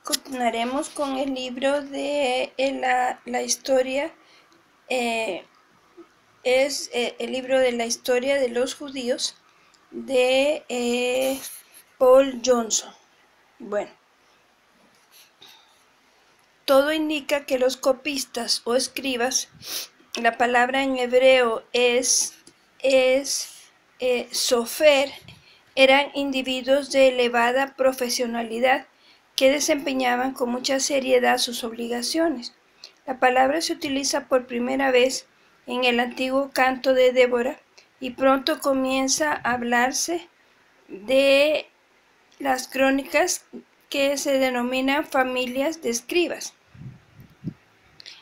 Continuaremos con el libro de la historia, es el libro de la historia de los judíos de Paul Johnson. Bueno, todo indica que los copistas o escribas, la palabra en hebreo es sofer, eran individuos de elevada profesionalidad que desempeñaban con mucha seriedad sus obligaciones. La palabra se utiliza por primera vez en el antiguo canto de Débora y pronto comienza a hablarse de las crónicas que se denominan familias de escribas.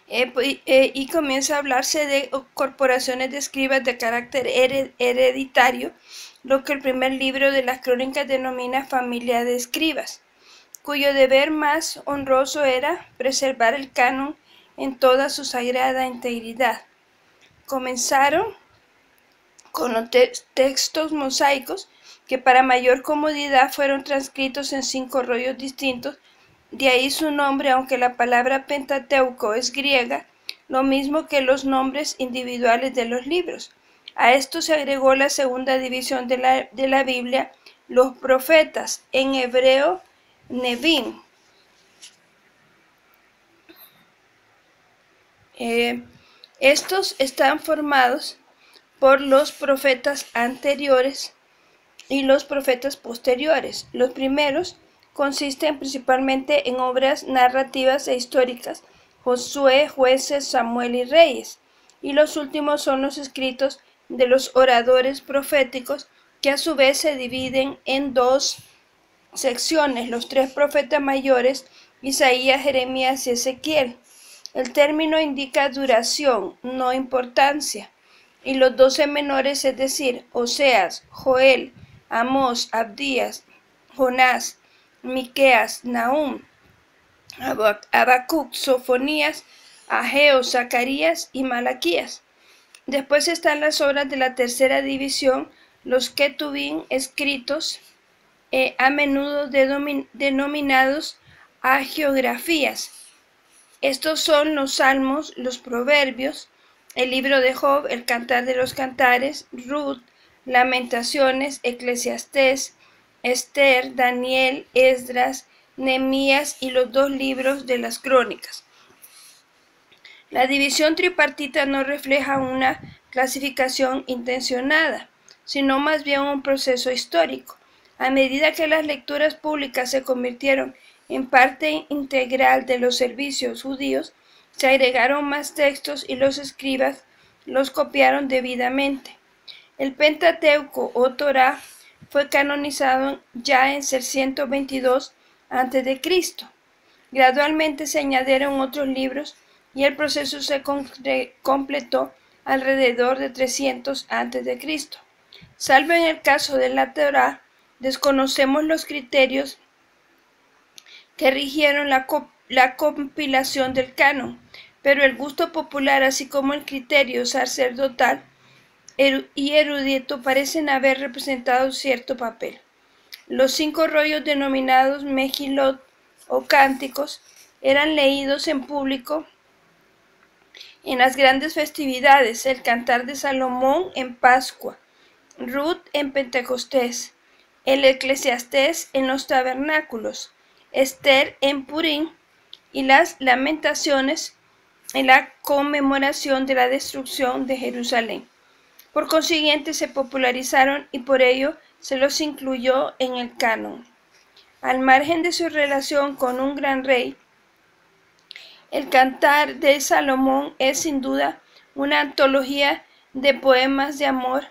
Y comienza a hablarse de corporaciones de escribas de carácter hereditario, lo que el primer libro de las crónicas denomina familia de escribas, cuyo deber más honroso era preservar el canon en toda su sagrada integridad. Comenzaron con los textos mosaicos que para mayor comodidad fueron transcritos en 5 rollos distintos. De ahí su nombre, aunque la palabra Pentateuco es griega, lo mismo que los nombres individuales de los libros. A esto se agregó la segunda división de la Biblia, los profetas, en hebreo Nevim. Estos están formados por los profetas anteriores y los profetas posteriores. Los primeros consisten principalmente en obras narrativas e históricas, Josué, Jueces, Samuel y Reyes, y los últimos son los escritos de los oradores proféticos, que a su vez se dividen en 2 secciones, los 3 profetas mayores, Isaías, Jeremías y Ezequiel. El término indica duración, no importancia, y los 12 menores, es decir, Oseas, Joel, Amós, Abdías, Jonás, Miqueas, Nahum, Habacuc, Sofonías, Ageo, Zacarías y Malaquías. Después están las obras de la tercera división, los Ketubim, escritos a menudo denominados hagiografías. Estos son los Salmos, los Proverbios, el libro de Job, el Cantar de los Cantares, Ruth, Lamentaciones, Eclesiastés, Esther, Daniel, Esdras, Nehemías y los 2 libros de las Crónicas. La división tripartita no refleja una clasificación intencionada, sino más bien un proceso histórico. A medida que las lecturas públicas se convirtieron en parte integral de los servicios judíos, se agregaron más textos y los escribas los copiaron debidamente. El Pentateuco o Torá fue canonizado ya en 622 a.C. Gradualmente se añadieron otros libros y el proceso se completó alrededor de 300 a.C. Salvo en el caso de la Torá, desconocemos los criterios que rigieron la compilación del canon, pero el gusto popular, así como el criterio sacerdotal y erudito, parecen haber representado cierto papel. Los 5 rollos denominados Mejilot o cánticos eran leídos en público en las grandes festividades, el Cantar de Salomón en Pascua, Ruth en Pentecostés, el Eclesiastés en los tabernáculos, Esther en Purim y las Lamentaciones en la conmemoración de la destrucción de Jerusalén. Por consiguiente se popularizaron y por ello se los incluyó en el canon. Al margen de su relación con un gran rey, el Cantar de Salomón es sin duda una antología de poemas de amor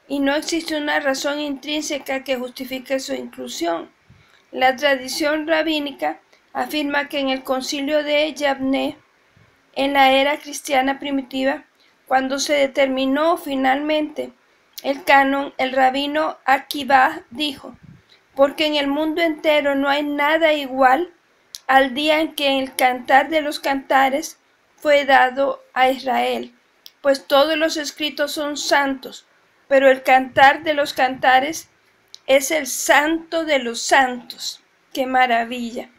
y no existe una razón intrínseca que justifique su inclusión. La tradición rabínica afirma que en el concilio de Yavne, en la era cristiana primitiva, cuando se determinó finalmente el canon, el rabino Akiva dijo: porque en el mundo entero no hay nada igual al día en que el Cantar de los Cantares fue dado a Israel, pues todos los escritos son santos, pero el Cantar de los Cantares es el santo de los santos. ¡Qué maravilla!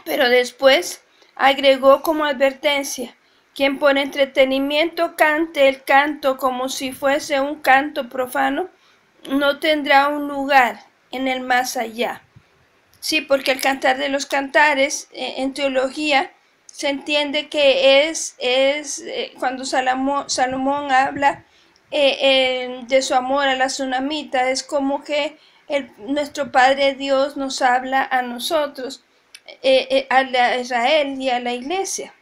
Pero después agregó como advertencia: quien por entretenimiento cante el canto como si fuese un canto profano, no tendrá un lugar en el más allá. Sí, porque el Cantar de los Cantares, en teología, se entiende que es cuando Salomón habla de su amor a la tsunamita, es como que nuestro Padre Dios nos habla a nosotros, a Israel y a la iglesia.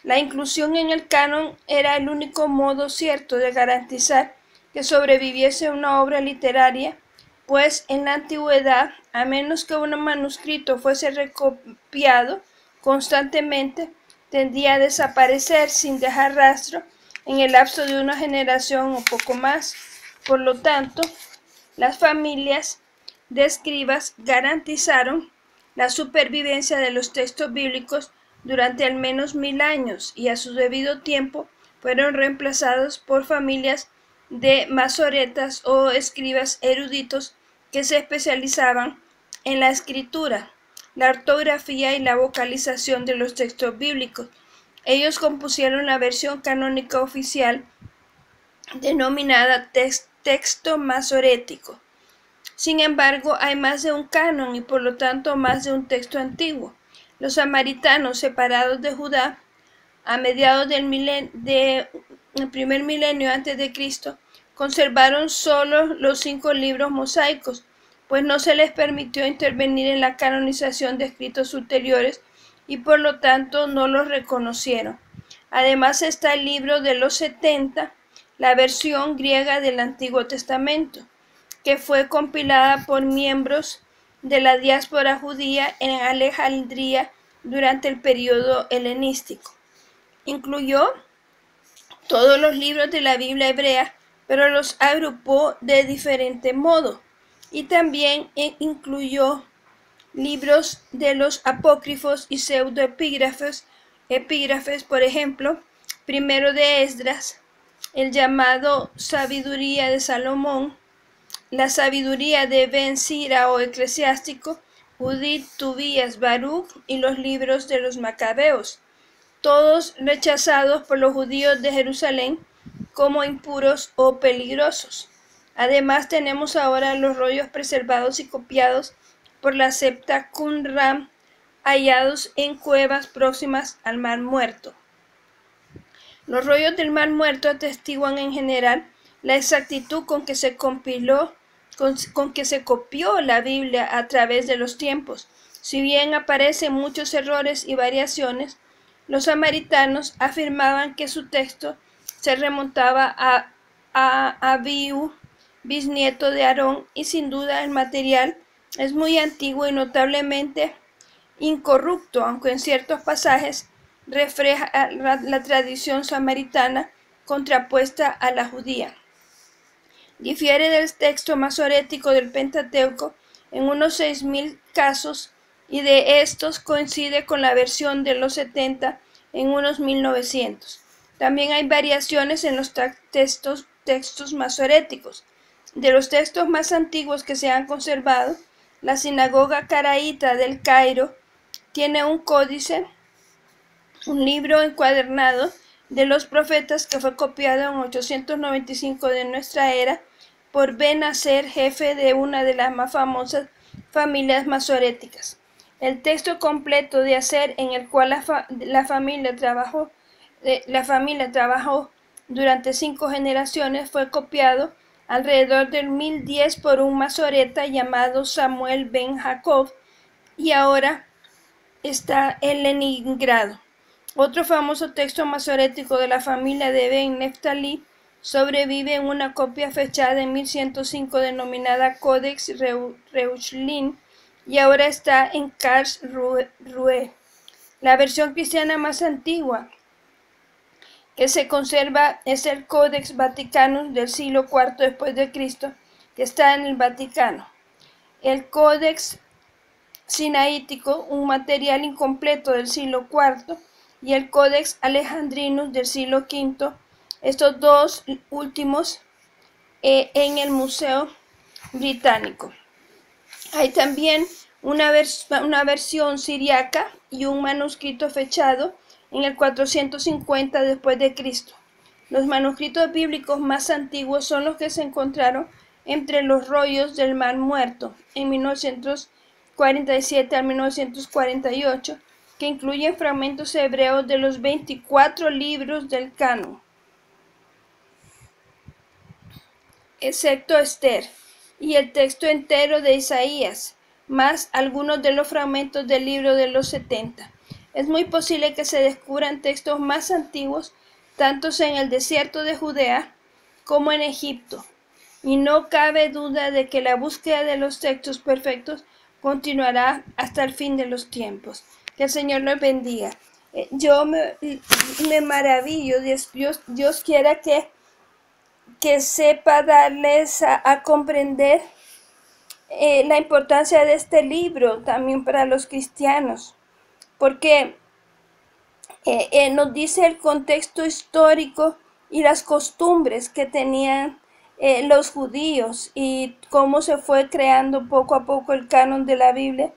La inclusión en el canon era el único modo cierto de garantizar que sobreviviese una obra literaria, pues en la antigüedad, a menos que un manuscrito fuese recopiado constantemente, tendía a desaparecer sin dejar rastro en el lapso de una generación o poco más. Por lo tanto, las familias de escribas garantizaron la supervivencia de los textos bíblicos durante al menos 1000 años y a su debido tiempo fueron reemplazados por familias de masoretas o escribas eruditos que se especializaban en la escritura, la ortografía y la vocalización de los textos bíblicos. Ellos compusieron la versión canónica oficial denominada texto masorético. Sin embargo, hay más de un canon y por lo tanto más de un texto antiguo. Los samaritanos, separados de Judá a mediados del primer milenio antes de Cristo, conservaron solo los 5 libros mosaicos, pues no se les permitió intervenir en la canonización de escritos ulteriores y por lo tanto no los reconocieron. Además está el libro de los 70, la versión griega del Antiguo Testamento, que fue compilada por miembros de la diáspora judía en Alejandría durante el periodo helenístico. Incluyó todos los libros de la Biblia hebrea, pero los agrupó de diferente modo. Y también incluyó libros de los apócrifos y pseudoepígrafes, por ejemplo, primero de Esdras, el llamado Sabiduría de Salomón, la Sabiduría de Ben Sira o Eclesiástico, Judith, Tobías, Baruch y los libros de los Macabeos, todos rechazados por los judíos de Jerusalén como impuros o peligrosos. Además tenemos ahora los rollos preservados y copiados por la septa Qumran, hallados en cuevas próximas al Mar Muerto. Los rollos del Mar Muerto atestiguan en general la exactitud con que se compiló, con que se copió la Biblia a través de los tiempos. Si bien aparecen muchos errores y variaciones, los samaritanos afirmaban que su texto se remontaba a Abiú, bisnieto de Aarón, y sin duda el material es muy antiguo y notablemente incorrupto, aunque en ciertos pasajes refleja la tradición samaritana contrapuesta a la judía. Difiere del texto masorético del Pentateuco en unos 6000 casos y de estos coincide con la versión de los 70 en unos 1900. También hay variaciones en los textos masoréticos. De los textos más antiguos que se han conservado, la sinagoga caraíta del Cairo tiene un códice, un libro encuadernado de los profetas que fue copiado en 895 de nuestra era por Ben Aser, jefe de una de las más famosas familias masoréticas. El texto completo de Aser, en el cual la familia trabajó durante 5 generaciones, fue copiado alrededor del 1010 por un masoreta llamado Samuel ben Jacob y ahora está en Leningrado. Otro famoso texto masorético de la familia de Ben Neftalí sobrevive en una copia fechada en 1105 denominada Codex Reuchlin y ahora está en Karlsruhe. La versión cristiana más antigua que se conserva es el Codex Vaticanus del siglo IV después de Cristo, que está en el Vaticano. El Codex Sinaítico, un material incompleto del siglo IV, y el Codex Alejandrinus del siglo V, estos dos últimos en el Museo Británico. Hay también una versión siriaca y un manuscrito fechado en el 450 después de Cristo. Los manuscritos bíblicos más antiguos son los que se encontraron entre los rollos del Mar Muerto en 1947 a 1948, que incluyen fragmentos hebreos de los 24 libros del canon, excepto Esther, y el texto entero de Isaías, más algunos de los fragmentos del libro de los 70. Es muy posible que se descubran textos más antiguos, tanto en el desierto de Judea como en Egipto, y no cabe duda de que la búsqueda de los textos perfectos continuará hasta el fin de los tiempos. Que el Señor los bendiga. Yo me maravillo, Dios quiera que sepa darles a comprender la importancia de este libro también para los cristianos, porque nos dice el contexto histórico y las costumbres que tenían los judíos y cómo se fue creando poco a poco el canon de la Biblia,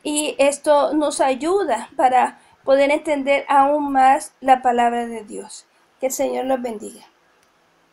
y esto nos ayuda para poder entender aún más la palabra de Dios. Que el Señor los bendiga.